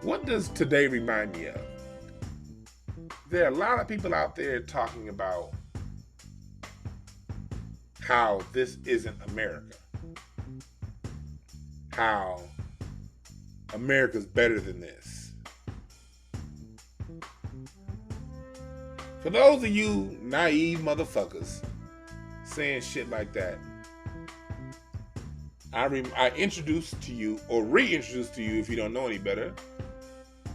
What does today remind me of? There are a lot of people out there talking about how this isn't America, how America's better than this. For those of you naive motherfuckers saying shit like that, I introduced to you, or reintroduced to you if you don't know any better,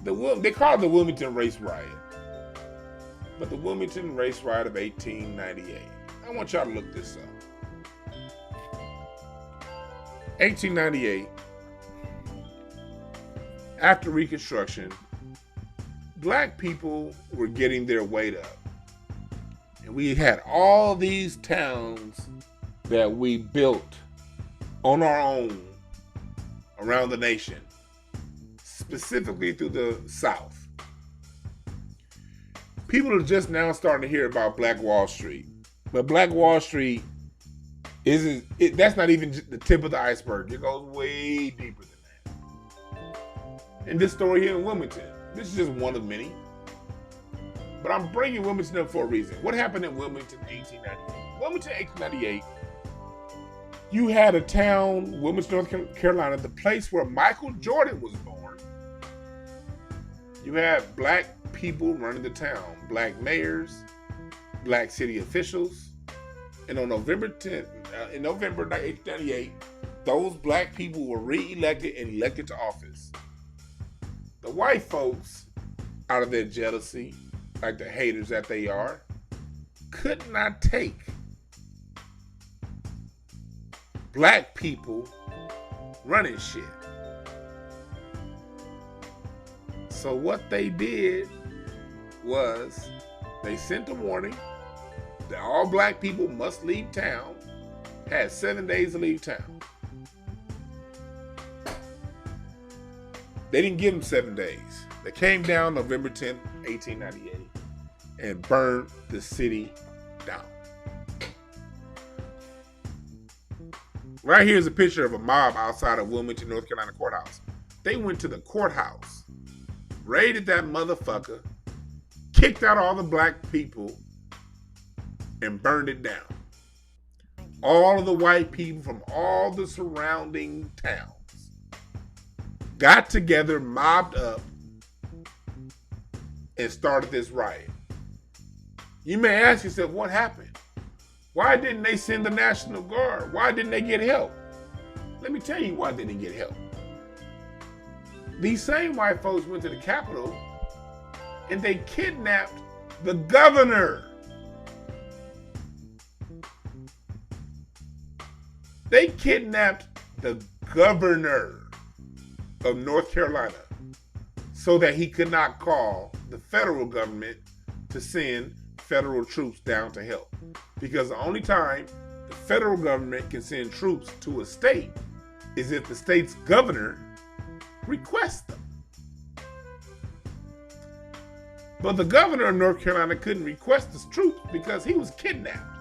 they call it the Wilmington Race Riot. But the Wilmington Race Riot of 1898. I want y'all to look this up. 1898, after Reconstruction, black people were getting their weight up. And we had all these towns that we built on our own around the nation, specifically through the South. People are just now starting to hear about Black Wall Street. But Black Wall Street that's not even the tip of the iceberg. It goes way deeper than that. And this story here in Wilmington, this is just one of many. But I'm bringing Wilmington up for a reason. What happened in Wilmington 1898? Wilmington 1898, you had a town, Wilmington, North Carolina, the place where Michael Jordan was born. You had black people running the town, black mayors, black city officials. And on November 10th, in November 1898, those black people were re-elected and elected to office. The white folks, out of their jealousy, like the haters that they are, could not take black people running shit. So what they did was they sent a warning that all black people must leave town, had 7 days to leave town. They didn't give them 7 days. They came down November 10th, 1898 and burned the city down. Right here is a picture of a mob outside of Wilmington, North Carolina courthouse. They went to the courthouse, raided that motherfucker, kicked out all the black people, and burned it down. All of the white people from all the surrounding towns got together, mobbed up, and started this riot. You may ask yourself, what happened? Why didn't they send the National Guard? Why didn't they get help? Let me tell you why they didn't get help. These same white folks went to the Capitol and they kidnapped the governor. They kidnapped the governor of North Carolina so that he could not call the federal government to send federal troops down to help. Because the only time the federal government can send troops to a state is if the state's governor requests them. But the governor of North Carolina couldn't request the troops because he was kidnapped.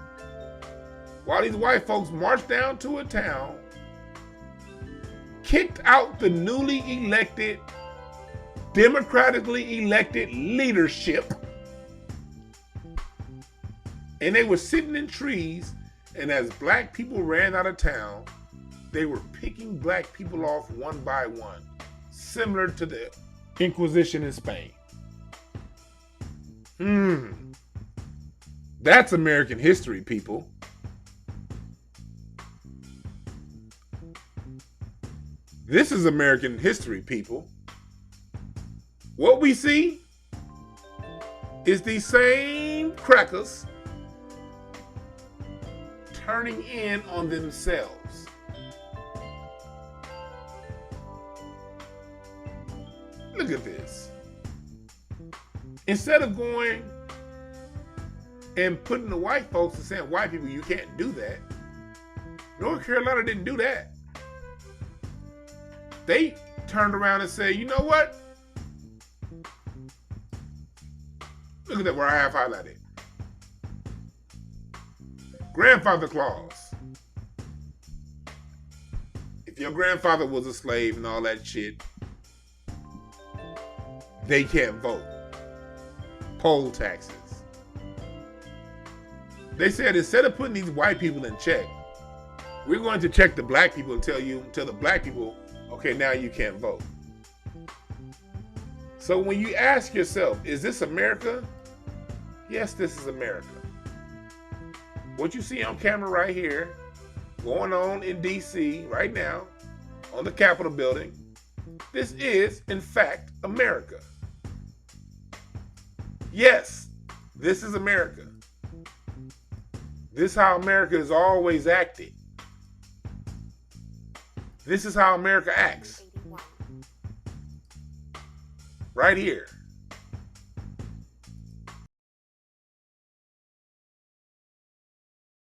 While these white folks marched down to a town, kicked out the newly elected, democratically elected leadership, and they were sitting in trees, and as black people ran out of town, they were picking black people off one by one, similar to the Inquisition in Spain. That's American history, people. This is American history, people. What we see is these same crackers turning in on themselves. Look at this. Instead of going and putting the white folks and saying, white people, you can't do that, North Carolina didn't do that. They turned around and said, you know what? Look at that where I have highlighted. Grandfather clause. If your grandfather was a slave and all that shit, they can't vote. Poll taxes. They said instead of putting these white people in check, we're going to check the black people and tell the black people, okay, now you can't vote. So when you ask yourself, is this America? Yes, this is America. What you see on camera right here, going on in DC right now, on the Capitol building, this is, in fact, America. Yes, this is America. This is how America has always acted. This is how America acts. Right here.